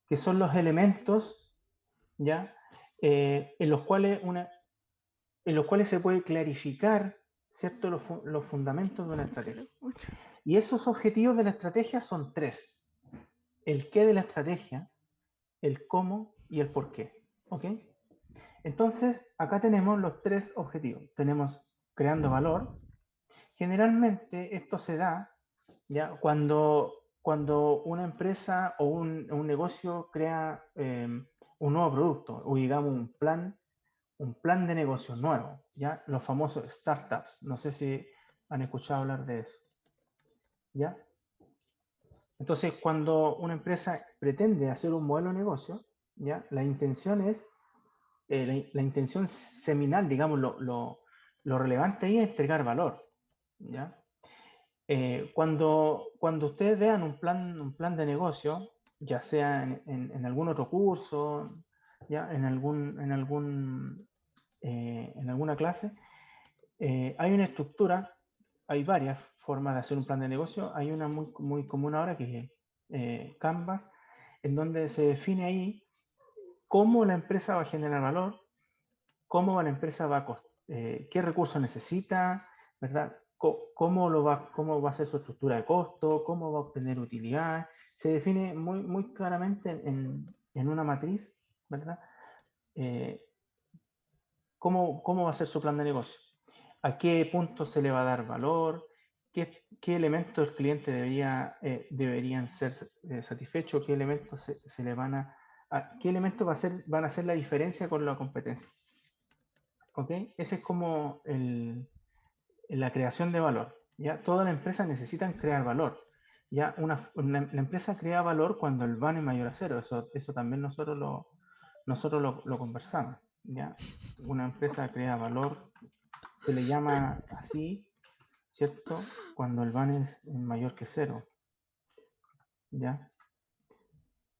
que son los elementos, ¿ya? En los cuales se puede clarificar, ¿cierto? Los fundamentos de una estrategia. Y esos objetivos de la estrategia son 3. El qué de la estrategia, el cómo y el por qué. ¿Ok? Entonces, acá tenemos los 3 objetivos. Tenemos creando valor. Generalmente esto se da, ¿ya? Cuando cuando una empresa o un negocio crea un nuevo producto, o digamos un plan de negocio nuevo, ¿ya? Los famosos startups. No sé si han escuchado hablar de eso, ¿ya? Entonces, cuando una empresa pretende hacer un modelo de negocio, ¿ya? La intención es, la intención seminal, digamos, lo relevante ahí es entregar valor, ¿ya? Cuando ustedes vean un plan de negocio, ya sea en algún otro curso, ¿ya? En alguna clase, hay una estructura, hay varias formas de hacer un plan de negocio. Hay una muy común ahora que es Canvas, en donde se define ahí cómo la empresa va a generar valor, cómo la empresa va a qué recursos necesita, ¿verdad? Cómo va a ser su estructura de costo, cómo va a obtener utilidad. Se define muy claramente en una matriz, ¿verdad? Cómo va a ser su plan de negocio, a qué punto se le va a dar valor, qué elementos el cliente deberían ser satisfechos, qué elementos se le qué elementos van a hacer la diferencia con la competencia. ¿Ok? Ese es como la creación de valor. ¿Ya? Todas las empresas necesitan crear valor. ¿Ya? La empresa crea valor cuando el VAN es mayor a cero. Eso también nosotros lo conversamos. ¿Ya? Una empresa crea valor, se le llama así, ¿cierto? Cuando el VAN es mayor que cero. ¿Ya?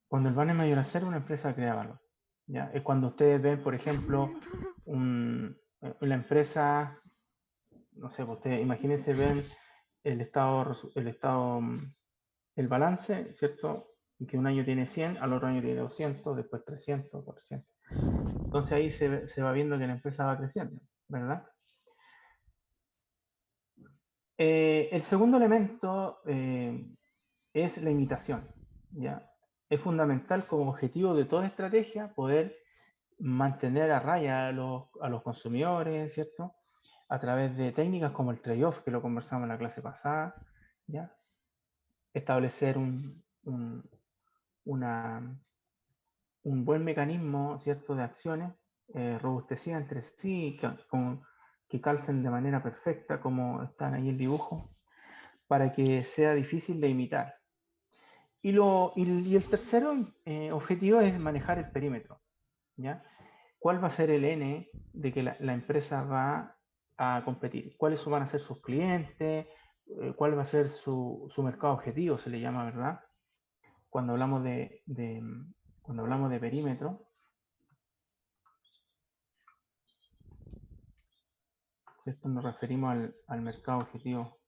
Cuando el VAN es mayor a cero, una empresa crea valor. ¿Ya? Es cuando ustedes ven, por ejemplo, la empresa, no sé, ustedes imagínense, ven el balance, ¿cierto? Y que un año tiene 100, al otro año tiene 200, después 300, 400. Entonces ahí se va viendo que la empresa va creciendo, ¿verdad? El segundo elemento es la imitación, ¿ya? Es fundamental como objetivo de toda estrategia poder mantener a raya a los consumidores, ¿cierto? A través de técnicas como el trade-off, que lo conversamos en la clase pasada, ¿ya? Establecer un buen mecanismo, ¿cierto?, de acciones robustecidas entre sí, que calcen de manera perfecta, como están ahí el dibujo, para que sea difícil de imitar. Y el tercer objetivo es manejar el perímetro, ¿ya? ¿Cuál va a ser el N de que la empresa va a competir? ¿Cuáles van a ser sus clientes? ¿Cuál va a ser su mercado objetivo? Se le llama, ¿verdad? Cuando hablamos de perímetro. Esto nos referimos al mercado objetivo.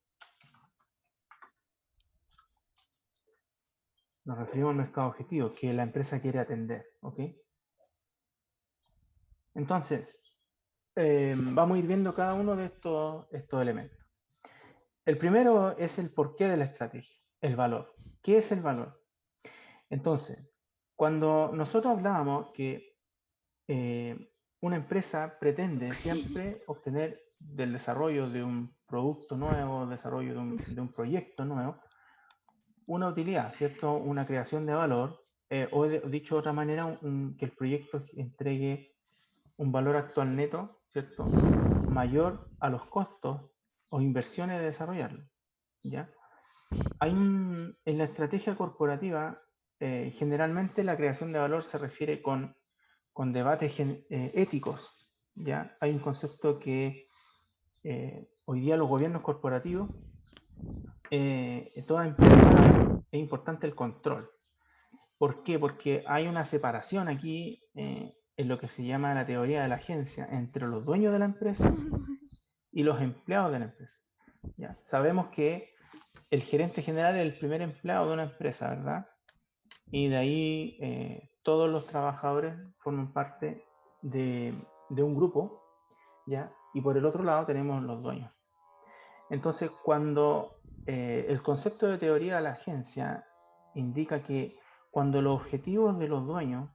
Nos referimos al mercado objetivo que la empresa quiere atender, ¿ok? Entonces, vamos a ir viendo cada uno de estos elementos. El primero es el porqué de la estrategia, el valor. ¿Qué es el valor? Entonces, cuando nosotros hablábamos que una empresa pretende siempre obtener del desarrollo de un producto nuevo, desarrollo de un proyecto nuevo, una utilidad, ¿cierto? Una creación de valor, o dicho de otra manera, que el proyecto entregue un valor actual neto, ¿cierto? Mayor a los costos o inversiones de desarrollarlo, ¿ya? En la estrategia corporativa, generalmente la creación de valor se refiere con debates éticos, ¿ya? Hay un concepto que hoy día los gobiernos corporativos, toda empresa, es importante el control. ¿Por qué? Porque hay una separación aquí en lo que se llama la teoría de la agencia entre los dueños de la empresa y los empleados de la empresa. ¿Ya? Sabemos que el gerente general es el primer empleado de una empresa, ¿verdad? Y de ahí todos los trabajadores forman parte de un grupo, ¿ya? Y por el otro lado tenemos los dueños. Entonces, cuando el concepto de teoría de la agencia indica que cuando los objetivos de los dueños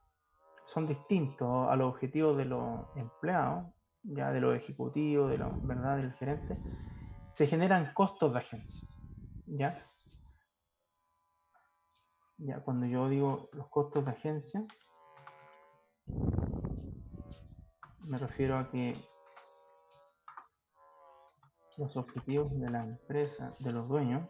son distintos a los objetivos de los empleados, ya de los ejecutivos, ¿verdad?, del gerente, se generan costos de agencia, ¿ya? Ya, cuando yo digo los costos de agencia, me refiero a que los objetivos de la empresa, de los dueños,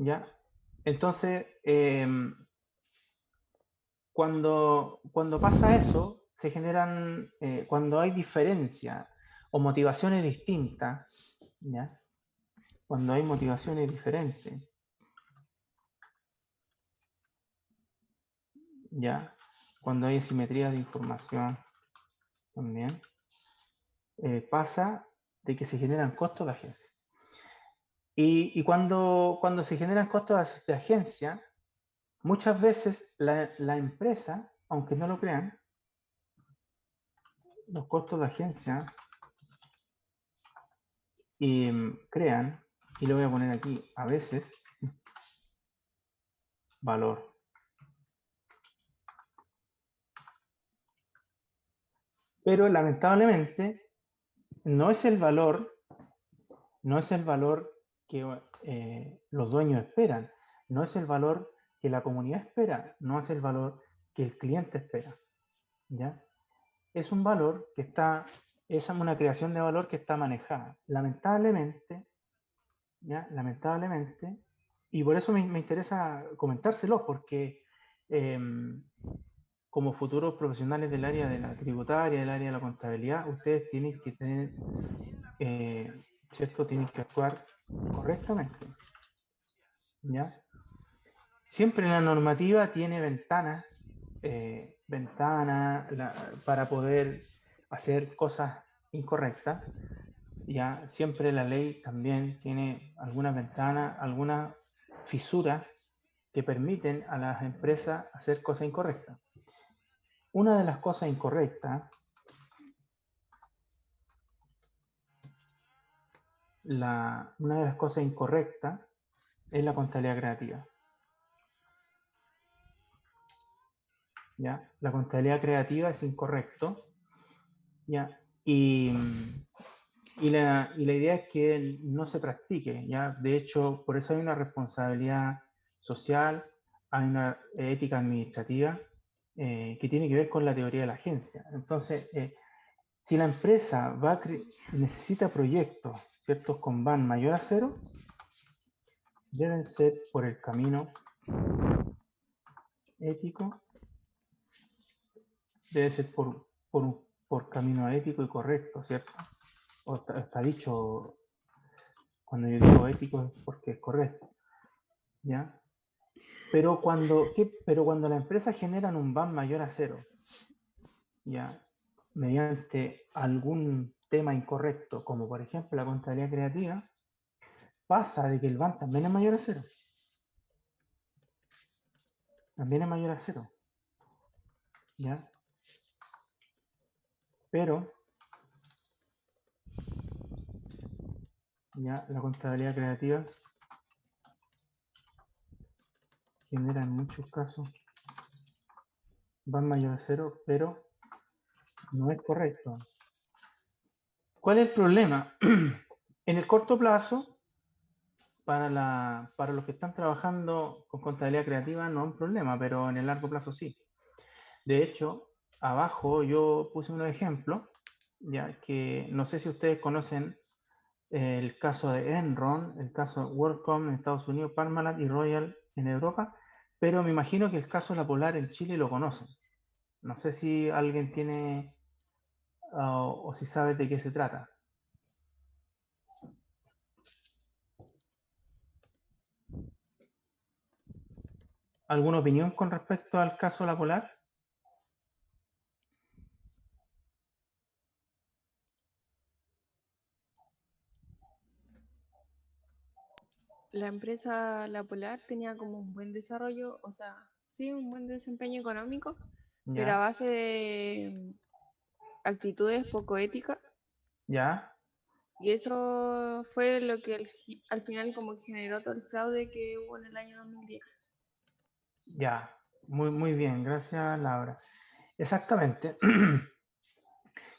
¿ya? Entonces, cuando pasa eso, se generan, cuando hay diferencia o motivaciones distintas, ¿ya? Cuando hay motivaciones diferentes, ¿ya? Cuando hay asimetría de información, también, pasa de que se generan costos de agencia. Y cuando se generan costos de agencia, muchas veces la empresa, aunque no lo crean, los costos de agencia crean, y lo voy a poner aquí, a veces, valor. Pero lamentablemente no es el valor que los dueños esperan, no es el valor que la comunidad espera, no es el valor que el cliente espera, ¿ya? Es un valor que está, es una creación de valor que está manejada. Lamentablemente, ¿ya? Lamentablemente, y por eso me interesa comentárselo, porque como futuros profesionales del área de la tributaria, del área de la contabilidad, ustedes tienen que tener, ¿cierto? Tienen que actuar correctamente, ¿ya? Siempre la normativa tiene ventanas, para poder hacer cosas incorrectas, ya siempre la ley también tiene algunas ventanas, algunas fisuras que permiten a las empresas hacer cosas incorrectas. Una de las cosas incorrectas, una de las cosas incorrectas es la contabilidad creativa. ¿Ya? La contabilidad creativa es incorrecto, ¿ya? Y la idea es que no se practique, ¿ya? De hecho, por eso hay una responsabilidad social, hay una ética administrativa que tiene que ver con la teoría de la agencia. Entonces, si la empresa necesita proyectos, ¿cierto?, con VAN mayor a 0, deben ser por el camino ético, debe ser por camino ético y correcto, ¿cierto? O está dicho, cuando yo digo ético es porque es correcto, ¿ya? Pero cuando la empresa genera un VAN mayor a 0, ¿ya? Mediante algún tema incorrecto, como por ejemplo la contabilidad creativa, pasa de que el VAN también es mayor a 0. También es mayor a 0, ¿ya? Pero ya la contabilidad creativa genera en muchos casos VAN mayor a 0, pero no es correcto. ¿Cuál es el problema? En el corto plazo, para los que están trabajando con contabilidad creativa no es un problema, pero en el largo plazo sí. De hecho, abajo yo puse un ejemplo, ya que no sé si ustedes conocen el caso de Enron, el caso WorldCom en Estados Unidos, Parmalat y Royal en Europa, pero me imagino que el caso La Polar en Chile lo conocen. No sé si alguien tiene o si sabe de qué se trata. ¿Alguna opinión con respecto al caso La Polar? La empresa La Polar tenía como un buen desarrollo, o sea, sí, un buen desempeño económico, pero a Ya, base de actitudes poco éticas. ya, Y eso fue lo que al final como que generó todo el fraude que hubo en el año 2010. Ya, muy bien, gracias Laura. Exactamente.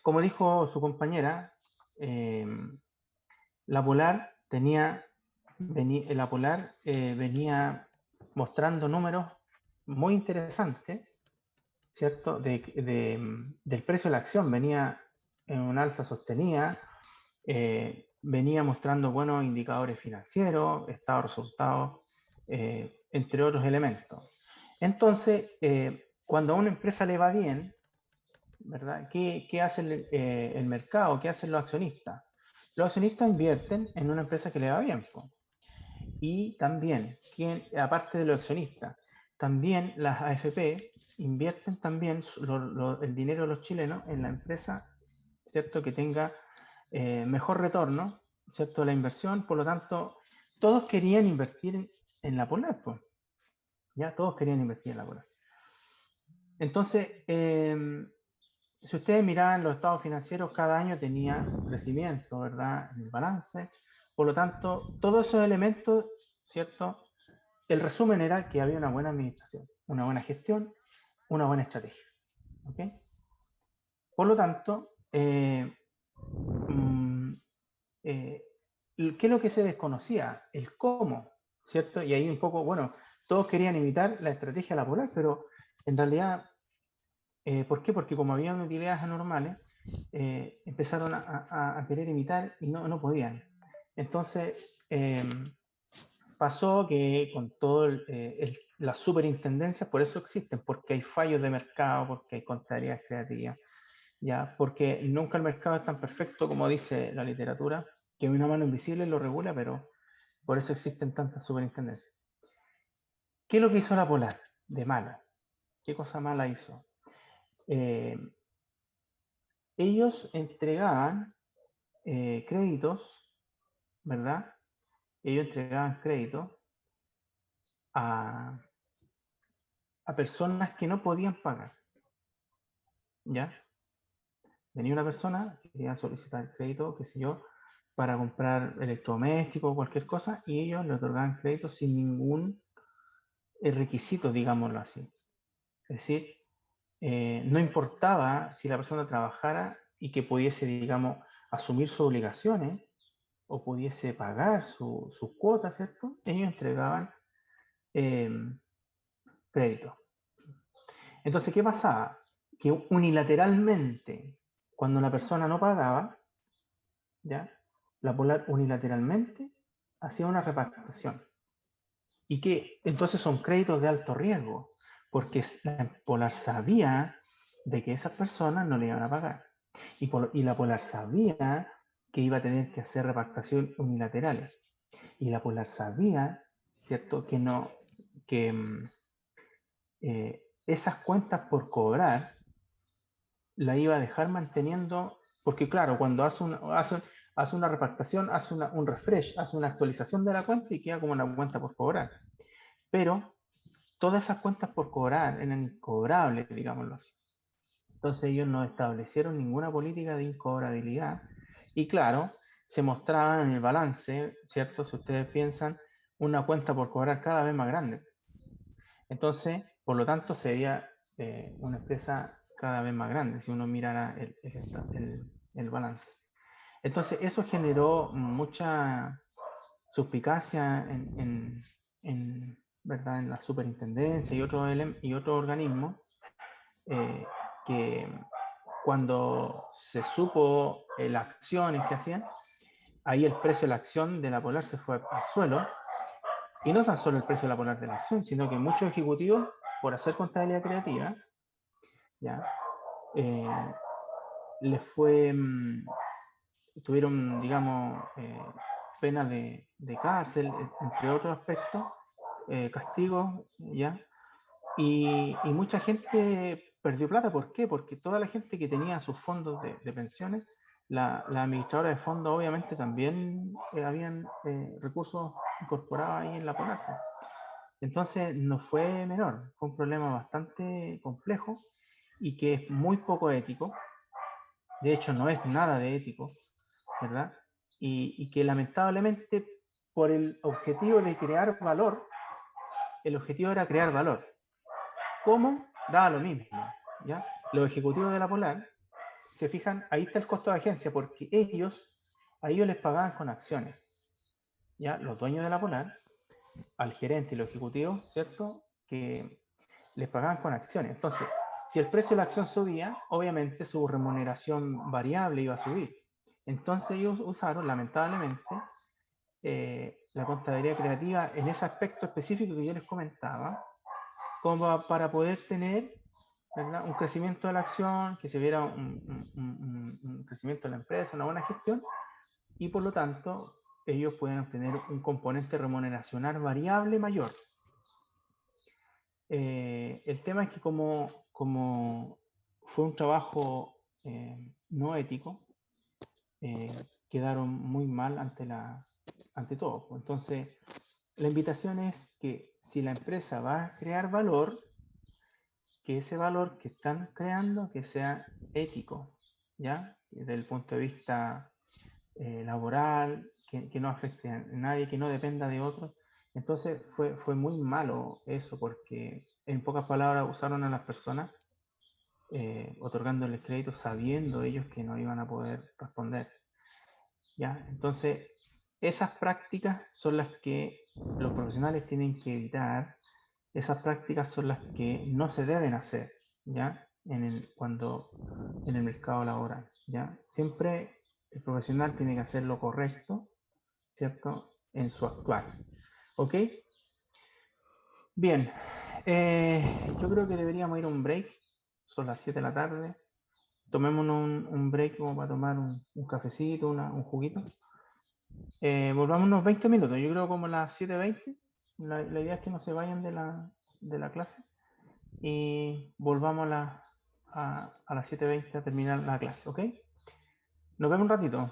Como dijo su compañera, la Polar venía mostrando números muy interesantes, ¿cierto? Del precio de la acción, venía en un alza sostenida, venía mostrando buenos indicadores financieros, estado de resultados, entre otros elementos. Entonces, cuando a una empresa le va bien, ¿verdad? ¿Qué hace el mercado? ¿Qué hacen los accionistas? Los accionistas invierten en una empresa que le va bien, po. Y también, aparte de los accionistas, también las AFP invierten también el dinero de los chilenos en la empresa, ¿cierto? Que tenga mejor retorno, ¿cierto? La inversión, por lo tanto, todos querían invertir en la Polar, pues. Ya, todos querían invertir en la Polar. Entonces, si ustedes miraban los estados financieros, cada año tenía crecimiento, ¿verdad? En el balance. Por lo tanto, todos esos elementos, ¿cierto? El resumen era que había una buena administración, una buena gestión, una buena estrategia. ¿Ok? Por lo tanto, ¿qué es lo que se desconocía? El cómo, ¿cierto? Y ahí un poco, bueno, todos querían imitar la estrategia de la Polar, pero en realidad, ¿por qué? Porque como habían utilidades anormales, empezaron a querer imitar y no podían. Entonces, pasó que con todas las superintendencias, por eso existen, porque hay fallos de mercado, porque hay contrariedades creativas, ¿ya? Porque nunca el mercado es tan perfecto como dice la literatura, que una mano invisible lo regula, pero por eso existen tantas superintendencias. ¿Qué es lo que hizo la Polar de mala? ¿Qué cosa mala hizo? Ellos entregaban créditos, ¿verdad? Ellos entregaban créditos a personas que no podían pagar, ¿ya? Venía una persona que quería solicitar crédito, qué sé yo, para comprar electrodomésticos o cualquier cosa, y ellos le otorgaban crédito sin ningún requisito, digámoslo así. Es decir, no importaba si la persona trabajara y que pudiese, digamos, asumir sus obligaciones o pudiese pagar sus cuotas, ¿cierto? Ellos entregaban crédito. Entonces, ¿qué pasaba? Que unilateralmente, cuando la persona no pagaba, ¿ya? La Polar unilateralmente hacía una repartición. Y que entonces son créditos de alto riesgo, porque la Polar sabía de que esas personas no le iban a pagar. Y la Polar sabía que iba a tener que hacer repartición unilaterales. Y la Polar sabía, ¿cierto?, que esas cuentas por cobrar la iba a dejar manteniendo, porque claro, cuando hace una repartición, hace un refresh, hace una actualización de la cuenta y queda como una cuenta por cobrar. Pero todas esas cuentas por cobrar eran incobrables, digámoslo así. Entonces ellos no establecieron ninguna política de incobrabilidad y claro, se mostraba en el balance, ¿cierto? Si ustedes piensan, una cuenta por cobrar cada vez más grande. Entonces, por lo tanto, se veía una empresa cada vez más grande si uno mirara el balance. Entonces, eso generó mucha suspicacia ¿verdad? En la superintendencia y otros organismos que cuando se supo las acciones que hacían, ahí el precio de la acción de la Polar se fue al suelo. Y no tan solo el precio de la Polar de la acción, sino que muchos ejecutivos, por hacer contabilidad creativa, ¿ya? Les fue, tuvieron, digamos, penas de cárcel, entre otros aspectos, castigos, ¿ya? Y mucha gente perdió plata. ¿Por qué? Porque toda la gente que tenía sus fondos de pensiones, la administradora de fondos obviamente también habían recursos incorporados ahí en la Polar. Entonces no fue menor, fue un problema bastante complejo y que es muy poco ético. De hecho, no es nada de ético, ¿verdad? y que lamentablemente por el objetivo de crear valor, el objetivo era crear valor. ¿Cómo? Daba lo mismo, ¿ya? Los ejecutivos de la Polar, se fijan, ahí está el costo de agencia, porque a ellos les pagaban con acciones, ¿ya? Los dueños de la Polar, al gerente y los ejecutivos, ¿cierto? Que les pagaban con acciones. Entonces, si el precio de la acción subía, obviamente su remuneración variable iba a subir. Entonces ellos usaron, lamentablemente, la contabilidad creativa en ese aspecto específico que yo les comentaba, como para poder tener, ¿verdad?, un crecimiento de la acción, que se viera un crecimiento de la empresa, una buena gestión, y por lo tanto ellos pueden obtener un componente remuneracional variable mayor. El tema es que como fue un trabajo no ético, quedaron muy mal ante todo. Entonces, la invitación es que si la empresa va a crear valor, que ese valor que están creando que sea ético, ¿ya? Desde el punto de vista laboral, que no afecte a nadie, que no dependa de otros. Entonces fue muy malo eso, porque en pocas palabras usaron a las personas otorgándoles créditos sabiendo ellos que no iban a poder responder, ¿ya? Entonces, esas prácticas son las que los profesionales tienen que evitar. Esas prácticas son las que no se deben hacer, ¿ya? Cuando en el mercado laboral, ¿ya? Siempre el profesional tiene que hacer lo correcto, ¿cierto? En su actuar. ¿Ok? Bien. Yo creo que deberíamos ir a un break. Son las 7 de la tarde. Tomémonos un break como para tomar un cafecito, un juguito. Volvamos unos 20 minutos. Yo creo como las 7:20. La idea es que no se vayan de la clase. Y volvamos a las 7:20 a terminar la clase, ¿ok? Nos vemos un ratito.